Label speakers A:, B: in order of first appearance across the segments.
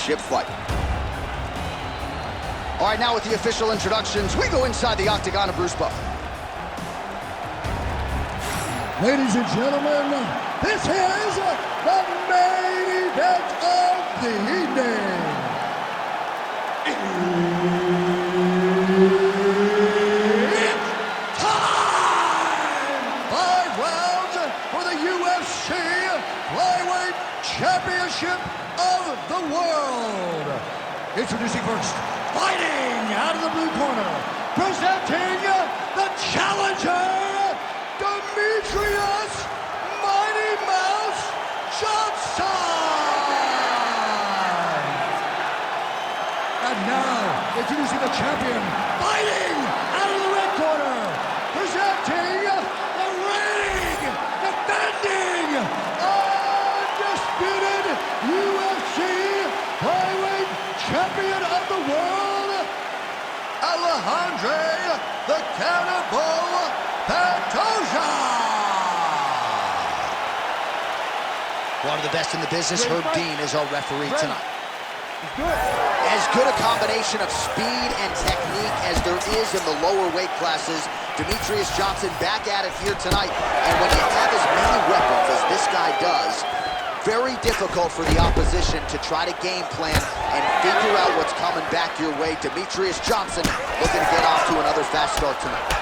A: championship fight. All right, now with the official introductions, we go inside the octagon of Bruce Buffer.
B: Ladies and gentlemen, this is the main event of the evening. It's time! 5 rounds for the UFC Flyweight Championship of the World. Introducing first, fighting out of the blue corner, presenting the challenger, Demetrious Mighty Mouse Johnson! And now, introducing the champion, fighting out of the red corner, presenting the reigning, defending, undisputed UFC Flyweight Champion of the World, Alexandre the Cannibal Pantoja!
A: One of the best in the business, Herb Dean, is our referee tonight. As good a combination of speed and technique as there is in the lower weight classes, Demetrious Johnson back at it here tonight. And when you have as many weapons as this guy does, very difficult for the opposition to try to game plan and figure out what's coming back your way. Demetrious Johnson looking to get off to another fast start tonight.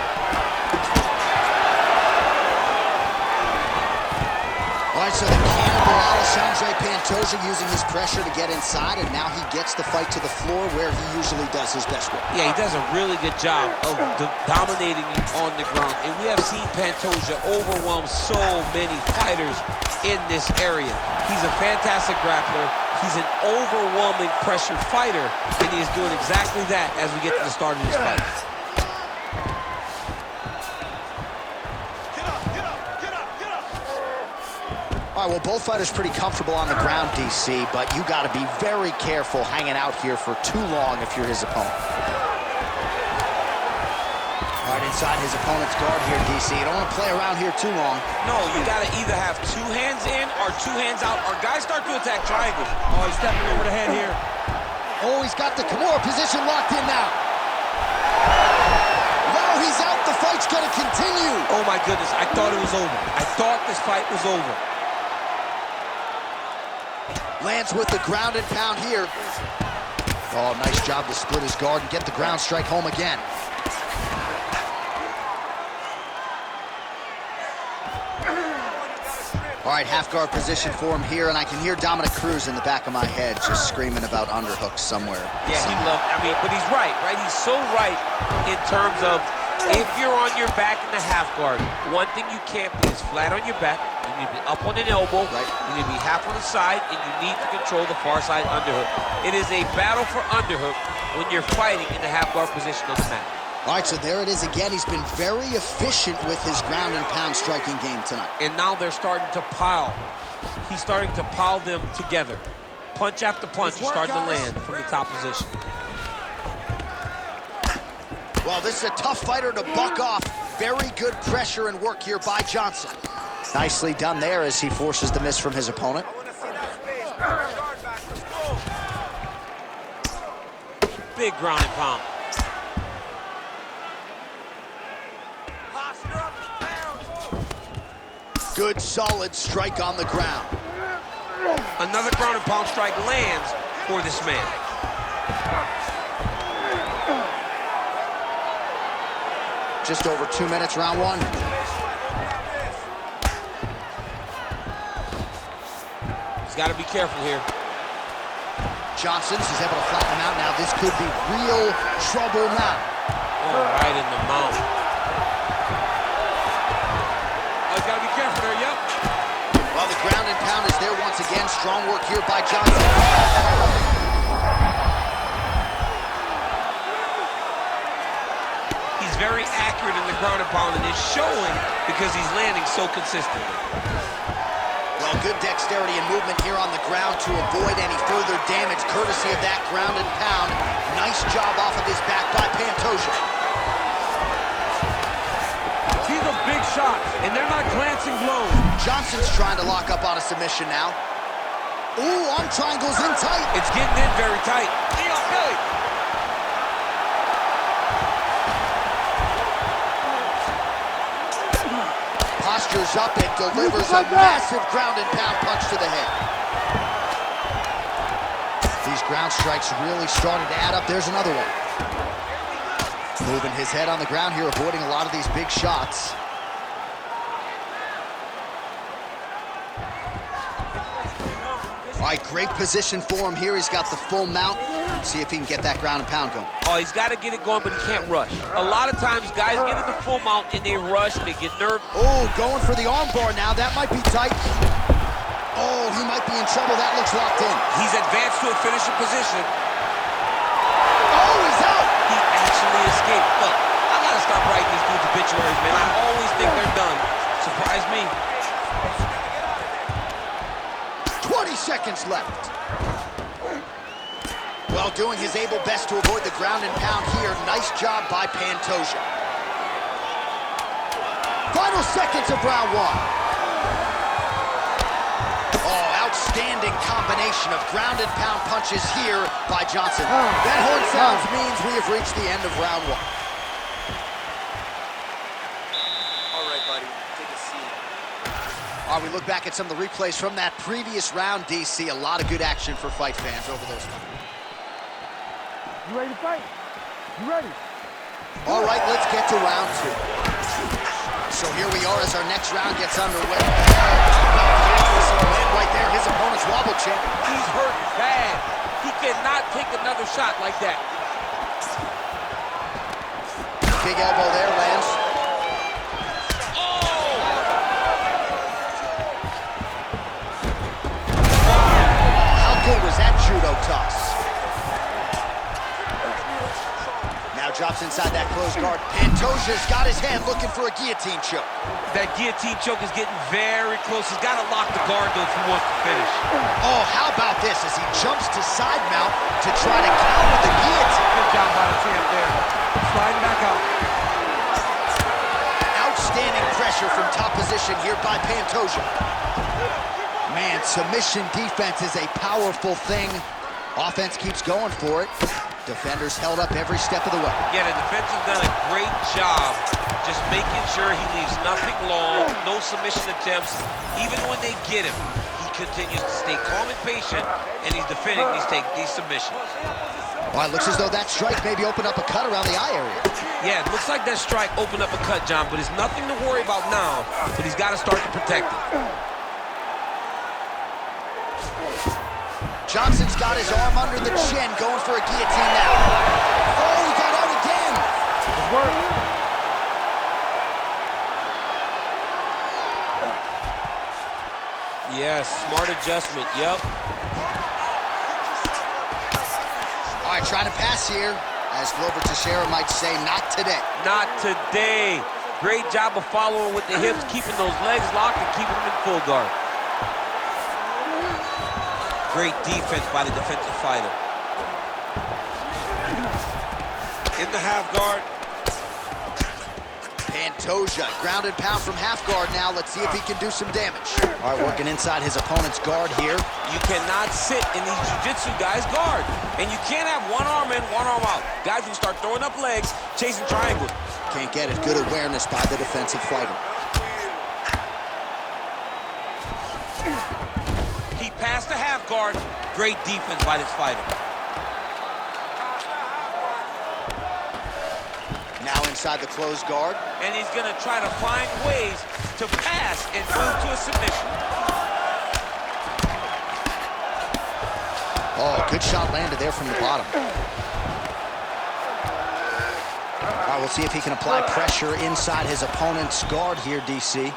A: All right, so the cannibal Alexandre Pantoja using his pressure to get inside, and now he gets the fight to the floor where he usually does his best work.
C: Yeah, he does a really good job of dominating on the ground. And we have seen Pantoja overwhelm so many fighters in this area. He's a fantastic grappler. He's an overwhelming pressure fighter, and he is doing exactly that as we get to the start of this fight.
A: All right, well, both fighters pretty comfortable on the ground, DC, but you got to be very careful hanging out here for too long if you're his opponent. All right, inside his opponent's guard here, DC. You don't want to play around here too long.
C: No, you got to either have 2 hands in or 2 hands out, or guys start to attack triangles. Oh, he's stepping over the head here.
A: Oh, he's got the Kimura position locked in now. Now he's out. The fight's going to continue.
C: Oh, my goodness. I thought it was over. I thought this fight was over.
A: Lands with the ground and pound here. Oh, nice job to split his guard and get the ground strike home again. All right, half guard position for him here, and I can hear Dominic Cruz in the back of my head just screaming about underhooks somewhere.
C: Yeah, he loved, but he's right? He's so right in terms of if you're on your back in the half guard, one thing you can't be is flat on your back. You need to be up on an elbow, right. You need to be half on the side, and you need to control the far side underhook. It is a battle for underhook when you're fighting in the half guard position on the mat.
A: All right, so there it is again. He's been very efficient with his ground and pound striking game tonight.
C: And now they're starting to pile. He's starting to pile them together. Punch after punch is starting to land from the top position.
A: Well, this is a tough fighter to buck off. Very good pressure and work here by Johnson. Nicely done there as he forces the miss from his opponent.
C: Big ground and pound.
A: Good, solid strike on the ground.
C: Another ground and pound strike lands for this man.
A: Just over 2 minutes, round 1.
C: He's got to be careful here.
A: Johnson's is able to flatten him out now. This could be real trouble now.
C: Oh, right in the mouth. Oh, he's got to be careful there, yep.
A: Well, the ground and pound is there once again. Strong work here by Johnson.
C: He's very accurate in the ground and pound, and it's showing because he's landing so consistently.
A: Well, good dexterity and movement here on the ground to avoid any further damage, courtesy of that ground and pound. Nice job off of his back by Pantoja.
C: These are big shots, and they're not glancing blows.
A: Johnson's trying to lock up on a submission now. Ooh, arm triangles in tight.
C: It's getting in very tight.
A: Postures up and delivers a massive ground and pound punch to the head. These ground strikes really starting to add up. There's another one. Moving his head on the ground here, avoiding a lot of these big shots. All right, great position for him here. He's got the full mount. See if he can get that ground and pound going.
C: Oh, he's got to get it going, but he can't rush. A lot of times, guys get in the full mount and they rush, they get nervous.
A: Oh, going for the arm bar now. That might be tight. Oh, he might be in trouble. That looks locked in.
C: He's advanced to a finishing position.
A: Oh, he's out.
C: He actually escaped. Look, I got to stop writing these dudes obituaries, man. I always think they're done. Surprise me.
A: 20 seconds left. Well, doing his able best to avoid the ground and pound here. Nice job by Pantoja. Final seconds of round one. Oh, outstanding combination of ground and pound punches here by Johnson. That horn sounds means we have reached the end of round one.
D: All right, buddy, take a seat.
A: All right, we look back at some of the replays from that previous round, DC. A lot of good action for fight fans over those ones.
B: You ready to fight? You ready?
A: All right, let's get to round two. So here we are as our next round gets underway. Right there, his opponent's wobble champ.
C: He's hurt bad. He cannot take another shot like that.
A: Big elbow there, lands.
C: Oh!
A: How good was that judo toss? Drops inside that closed guard. Pantoja's got his hand looking for a guillotine choke.
C: That guillotine choke is getting very close. He's got to lock the guard, though, if he wants to finish.
A: Oh, how about this as he jumps to side mount to try to counter the guillotine.
C: Good job by the champ there. Sliding back out.
A: Outstanding pressure from top position here by Pantoja. Man, submission defense is a powerful thing. Offense keeps going for it. Defenders held up every step of the way.
C: Yeah, the defense has done a great job just making sure he leaves nothing long, no submission attempts. Even when they get him, he continues to stay calm and patient, and he's defending these submissions.
A: Well, it looks as though that strike maybe opened up a cut around the eye area.
C: Yeah, it looks like that strike opened up a cut, John, but it's nothing to worry about now, but he's got to start to protect it.
A: Johnson's got his arm under the chin, going for a guillotine now. Oh, he got out again.
B: Good work.
C: Yes, smart adjustment, yep.
A: All right, trying to pass here. As Glover Teixeira might say, not today.
C: Not today. Great job of following with the hips, keeping those legs locked and keeping them in full guard. Great defense by the defensive fighter. In the half guard.
A: Pantoja, ground and pound from half guard now. Let's see if he can do some damage. All right, working inside his opponent's guard here.
C: You cannot sit in these jiu-jitsu guys' guard. And you can't have one arm in, one arm out. Guys will start throwing up legs, chasing triangles.
A: Can't get it. Good awareness by the defensive fighter.
C: He passed the half guard. Great defense by this fighter.
A: Now inside the closed guard.
C: And he's going to try to find ways to pass and move to a submission.
A: Oh, good shot landed there from the bottom. All right, we'll see if he can apply pressure inside his opponent's guard here, DC.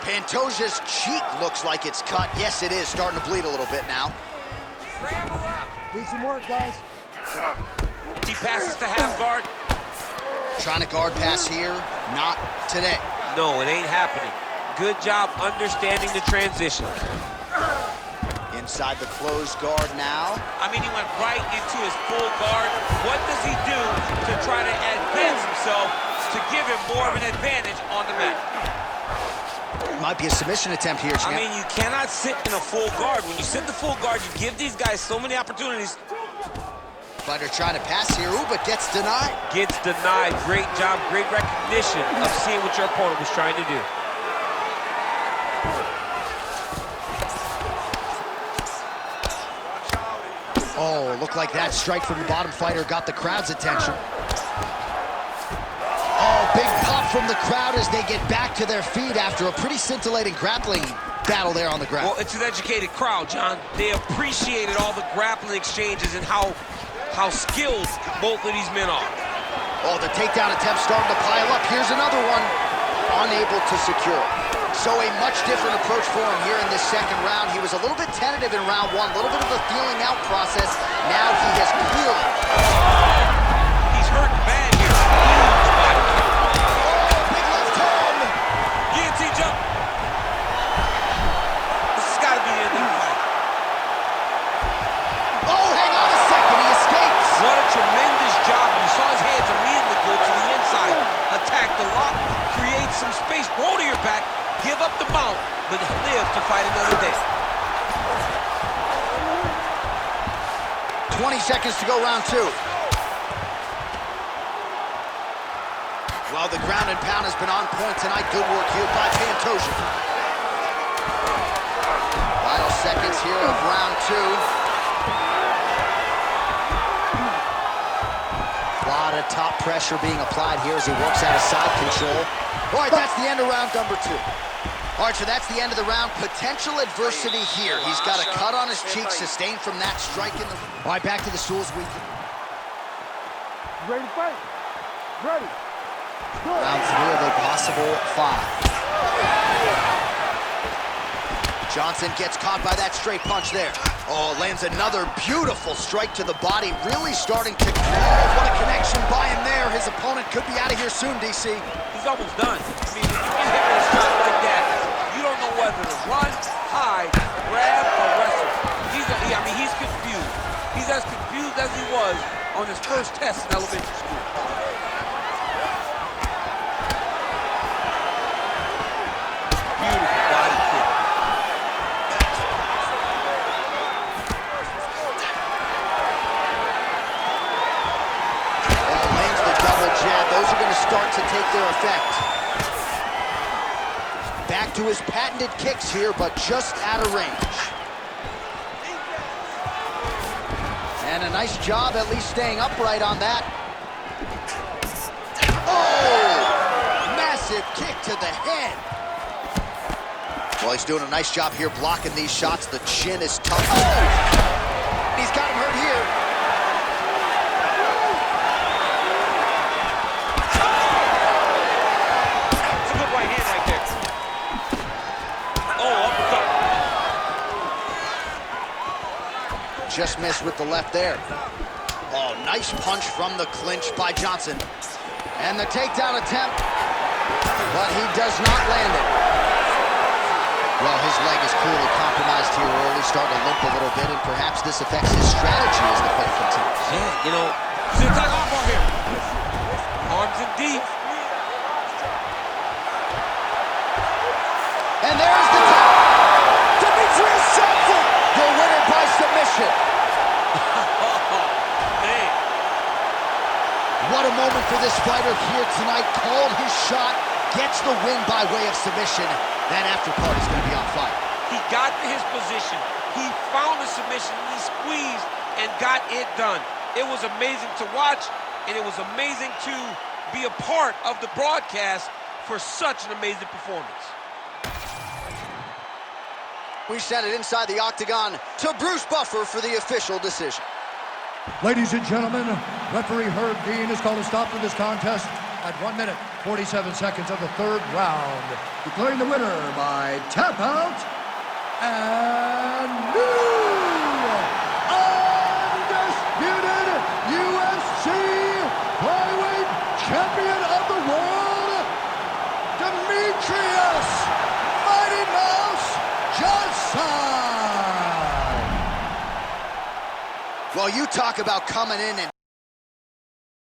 A: Pantoja's cheek looks like it's cut. Yes, it is. Starting to bleed a little bit now.
B: Need some work, guys.
C: He passes to half guard.
A: Trying to guard pass here. Not today.
C: No, it ain't happening. Good job understanding the transition.
A: Inside the closed guard now.
C: I mean, he went right into his full guard. What does he do to try to advance himself to give him more of an advantage on the mat?
A: Might be a submission attempt here, champ.
C: I mean, you cannot sit in a full guard. When you sit in the full guard, you give these guys so many opportunities
A: Fighter trying to pass here, ooh, but gets denied.
C: Gets denied. Great job, great recognition of seeing what your opponent was trying to do.
A: Oh, looked like that strike from the bottom fighter got the crowd's attention. Oh, big pop from the crowd as they get back to their feet after a pretty scintillating grappling battle there on the ground.
C: Well, it's an educated crowd, John. They appreciated all the grappling exchanges and how skilled both of these men are.
A: Oh, the takedown attempt starting to pile up. Here's another one. Unable to secure. So a much different approach for him here in this second round. He was a little bit tentative in round one, a little bit of a feeling out process. Now he has clearly.
C: He's hurting bad here.
A: Oh, big left hand.
C: Guillotine jump. This has got to be the end of the fight.
A: Oh, hang on a second. He escapes.
C: What a tremendous job. You saw his hands immediately go to the inside. Attack the lock, create some space, roll to your back, give up the mount, but live to fight another day.
A: 20 seconds to go, round two. Well, the ground and pound has been on point tonight. Good work here by Pantoja. Final seconds here of round two. A lot of top pressure being applied here as he works out of side control. All right, that's the end of round number two. All right, so that's the end of the round. Potential adversity here. He's got a cut on his cheek sustained from that strike in the... All right, back to the stools.
B: Ready to fight? Ready.
A: Round three of a possible five. Johnson gets caught by that straight punch there. Oh, lands another beautiful strike to the body, really starting to... Oh, what a connection by him there. His opponent could be out of here soon, DC.
C: He's almost done. I mean, if you get hit with a shot like that, you don't know whether to run, hide, grab, or wrestle. He's confused. He's as confused as he was on his first test in elementary school. Beautiful body kick.
A: Oh, lands the double jab. Those are going to start to take their effect. Back to his patented kicks here, but just out of range. And a nice job at least staying upright on that. Oh! Massive kick to the head. Well, he's doing a nice job here blocking these shots. The chin is tough. Oh! He's got him hurt here.
C: It's a good right hand right there. Oh, uppercut.
A: Just missed with the left there. Oh, nice punch from the clinch by Johnson. And the takedown attempt, but he does not land it. Well, his leg is clearly compromised here early, starting to limp a little bit, and perhaps this affects his strategy as the fight continues.
C: Yeah, you know, sit tight off on here. Arms in deep.
A: And there's the tap. Demetrious shots it. The winner by submission.
C: Man.
A: What a moment for this fighter here tonight. Called his shot, gets the win by way of submission. That after part is going to be on fire.
C: He got to his position. He found the submission, and he squeezed and got it done. It was amazing to watch, and it was amazing to be a part of the broadcast for such an amazing performance.
A: We send it inside the octagon to Bruce Buffer for the official decision.
B: Ladies and gentlemen, referee Herb Dean has called a stop to this contest at 1 minute, 47 seconds of the third round, declaring the winner by tap out and new undisputed UFC flyweight champion of the world, Demetrious Mighty Mouse Johnson.
A: Well, you talk about coming in and